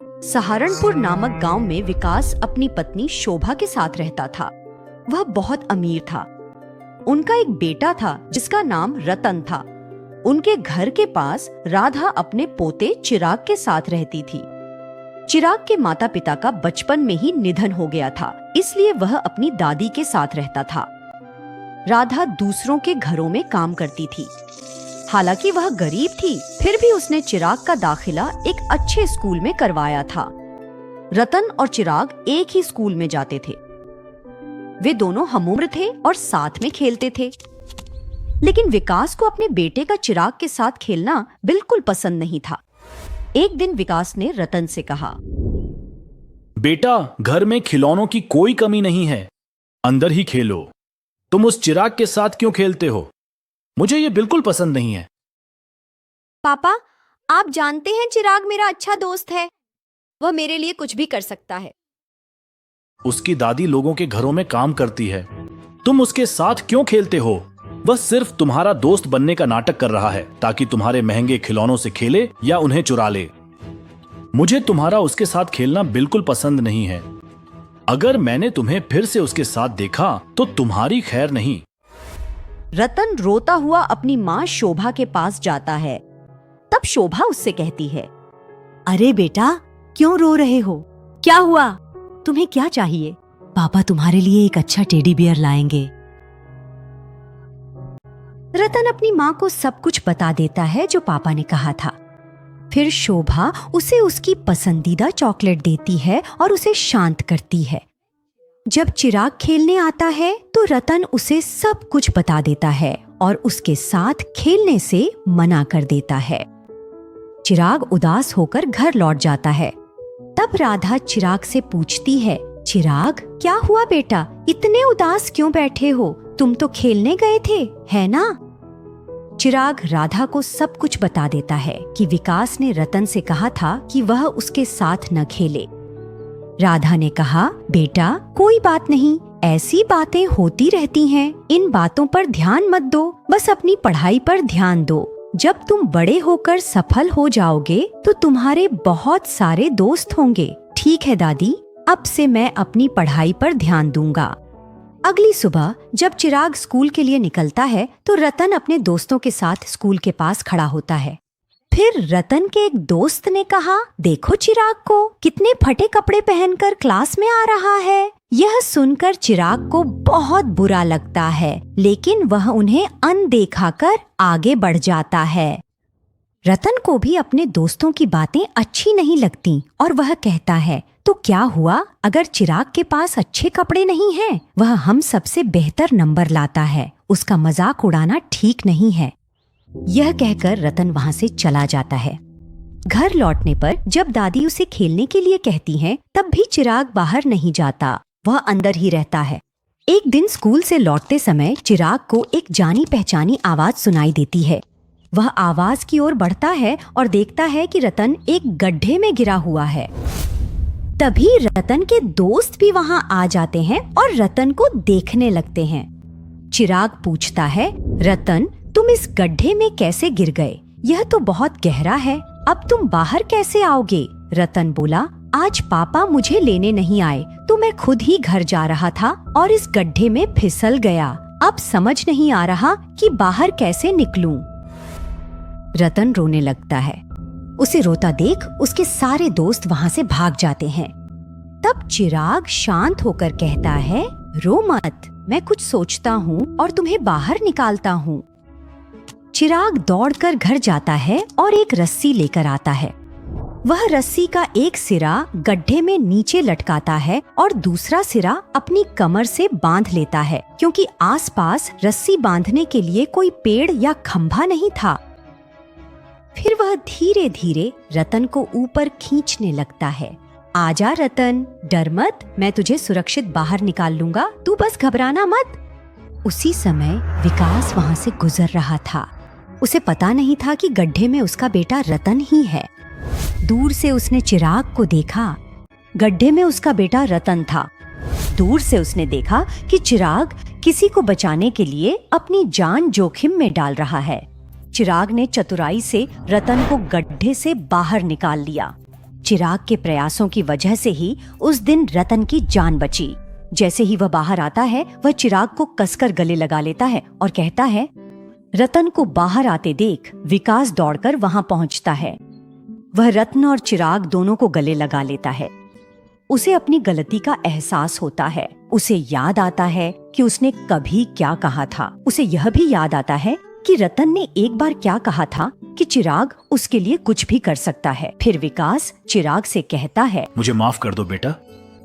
सहारनपुर नामक गांव में विकास अपनी पत्नी शोभा के साथ रहता था। वह बहुत अमीर था। उनका एक बेटा था जिसका नाम रतन था। उनके घर के पास राधा अपने पोते चिराग के साथ रहती थी। चिराग के माता पिता का बचपन में ही निधन हो गया था, इसलिए वह अपनी दादी के साथ रहता था। राधा दूसरों के घरों में काम करती थी। हालांकि वह गरीब थी, फिर भी उसने चिराग का दाखिला एक अच्छे स्कूल में करवाया था। रतन और चिराग एक ही स्कूल में जाते थे। वे दोनों हमउम्र थे और साथ में खेलते थे। लेकिन विकास को अपने बेटे का चिराग के साथ खेलना बिल्कुल पसंद नहीं था। एक दिन विकास ने रतन से कहा, बेटा, घर में खिलौनों की कोई कमी नहीं है, अंदर ही खेलो। तुम उस चिराग के साथ क्यों खेलते हो? मुझे ये बिल्कुल पसंद नहीं है। पापा, आप जानते हैं चिराग मेरा अच्छा दोस्त है। वह मेरे लिए कुछ भी कर सकता है। उसकी दादी लोगों के घरों में काम करती है। तुम उसके साथ क्यों खेलते हो? वह सिर्फ तुम्हारा दोस्त बनने का नाटक कर रहा है ताकि तुम्हारे महंगे खिलौनों से खेले या उन्हें चुरा ले। मुझे तुम्हारा उसके साथ खेलना बिल्कुल पसंद नहीं है। अगर मैंने तुम्हें फिर से उसके साथ देखा तो तुम्हारी खैर नहीं। रतन रोता हुआ अपनी माँ शोभा के पास जाता है। तब शोभा उससे कहती है, अरे बेटा, क्यों रो रहे हो? क्या हुआ? तुम्हें क्या चाहिए? पापा तुम्हारे लिए एक अच्छा टेडी बियर लाएंगे। रतन अपनी माँ को सब कुछ बता देता है जो पापा ने कहा था। फिर शोभा उसे उसकी पसंदीदा चॉकलेट देती है और उसे शांत करती है। जब चिराग खेलने आता है तो रतन उसे सब कुछ बता देता है और उसके साथ खेलने से मना कर देता है। चिराग उदास होकर घर लौट जाता है। तब राधा चिराग से पूछती है, चिराग, क्या हुआ बेटा? इतने उदास क्यों बैठे हो? तुम तो खेलने गए थे, है ना? चिराग राधा को सब कुछ बता देता है कि विकास ने रतन से कहा था कि वह उसके साथ न खेले। राधा ने कहा, बेटा, कोई बात नहीं, ऐसी बातें होती रहती हैं। इन बातों पर ध्यान मत दो, बस अपनी पढ़ाई पर ध्यान दो। जब तुम बड़े होकर सफल हो जाओगे तो तुम्हारे बहुत सारे दोस्त होंगे। ठीक है दादी, अब से मैं अपनी पढ़ाई पर ध्यान दूंगा। अगली सुबह जब चिराग स्कूल के लिए निकलता है तो रतन अपने दोस्तों के साथ स्कूल के पास खड़ा होता है। फिर रतन के एक दोस्त ने कहा, देखो चिराग को, कितने फटे कपड़े पहनकर क्लास में आ रहा है। यह सुनकर चिराग को बहुत बुरा लगता है, लेकिन वह उन्हें अनदेखा कर आगे बढ़ जाता है। रतन को भी अपने दोस्तों की बातें अच्छी नहीं लगती और वह कहता है, तो क्या हुआ अगर चिराग के पास अच्छे कपड़े नहीं हैं? वह हम सबसे बेहतर नंबर लाता है, उसका मजाक उड़ाना ठीक नहीं है। यह कहकर रतन वहां से चला जाता है। घर लौटने पर जब दादी उसे खेलने के लिए कहती हैं, तब भी चिराग बाहर नहीं जाता, वह अंदर ही रहता है। एक दिन स्कूल से लौटते समय चिराग को एक जानी पहचानी आवाज सुनाई देती है। वह आवाज की ओर बढ़ता है और देखता है कि रतन एक गड्ढे में गिरा हुआ है। तभी रतन के दोस्त भी वहां आ जाते हैं और रतन को देखने लगते हैं। चिराग पूछता है, रतन, तुम इस गड्ढे में कैसे गिर गए? यह तो बहुत गहरा है, अब तुम बाहर कैसे आओगे? रतन बोला, आज पापा मुझे लेने नहीं आए तो मैं खुद ही घर जा रहा था और इस गड्ढे में फिसल गया। अब समझ नहीं आ रहा कि बाहर कैसे निकलूं। रतन रोने लगता है। उसे रोता देख उसके सारे दोस्त वहां से भाग जाते हैं। तब चिराग शांत होकर कहता है, रो मत, मैं कुछ सोचता हूँ और तुम्हें बाहर निकालता हूँ। चिराग दौड़कर घर जाता है और एक रस्सी लेकर आता है। वह रस्सी का एक सिरा गड्ढे में नीचे लटकाता है और दूसरा सिरा अपनी कमर से बांध लेता है, क्योंकि आसपास रस्सी बांधने के लिए कोई पेड़ या खंभा नहीं था। फिर वह धीरे धीरे रतन को ऊपर खींचने लगता है। आजा रतन, डर मत, मैं तुझे सुरक्षित बाहर निकाल लूंगा, तू बस घबराना मत। उसी समय विकास वहां से गुजर रहा था। उसे पता नहीं था कि गड्ढे में उसका बेटा रतन ही है। दूर से उसने चिराग को देखा। गड्ढे में उसका बेटा रतन था। दूर से उसने देखा कि चिराग किसी को बचाने के लिए अपनी जान जोखिम में डाल रहा है। चिराग ने चतुराई से रतन को गड्ढे से बाहर निकाल लिया। चिराग के प्रयासों की वजह से ही उस दिन रतन की जान बची। जैसे ही वह बाहर आता है, वह चिराग को कसकर गले लगा लेता है और कहता है। रतन को बाहर आते देख विकास दौड़कर वहां पहुंचता है। वह रतन और चिराग दोनों को गले लगा लेता है। उसे अपनी गलती का एहसास होता है। उसे याद आता है कि उसने कभी क्या कहा था। उसे यह भी याद आता है कि रतन ने एक बार क्या कहा था कि चिराग उसके लिए कुछ भी कर सकता है। फिर विकास चिराग से कहता है, मुझे माफ कर दो बेटा,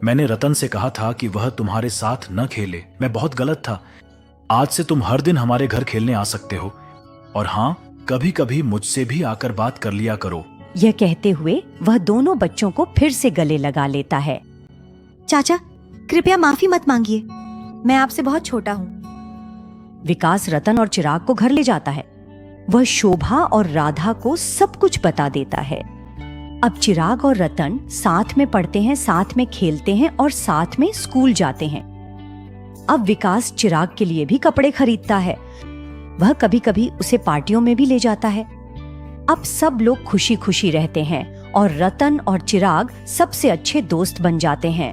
मैंने रतन से कहा था कि वह तुम्हारे साथ न खेले। मैं बहुत गलत था। आज से तुम हर दिन हमारे घर खेलने आ सकते हो, और हाँ, कभी कभी मुझसे भी आकर बात कर लिया करो। यह कहते हुए वह दोनों बच्चों को फिर से गले लगा लेता है। चाचा, कृपया माफी मत मांगिए, मैं आपसे बहुत छोटा हूँ। विकास रतन और चिराग को घर ले जाता है। वह शोभा और राधा को सब कुछ बता देता है। अब चिराग और रतन साथ में पढ़ते हैं, साथ में खेलते हैं और साथ में स्कूल जाते हैं। अब विकास चिराग के लिए भी कपड़े खरीदता है। वह कभी कभी उसे पार्टियों में भी ले जाता है। अब सब लोग खुशी खुशी रहते हैं और रतन और चिराग सबसे अच्छे दोस्त बन जाते हैं।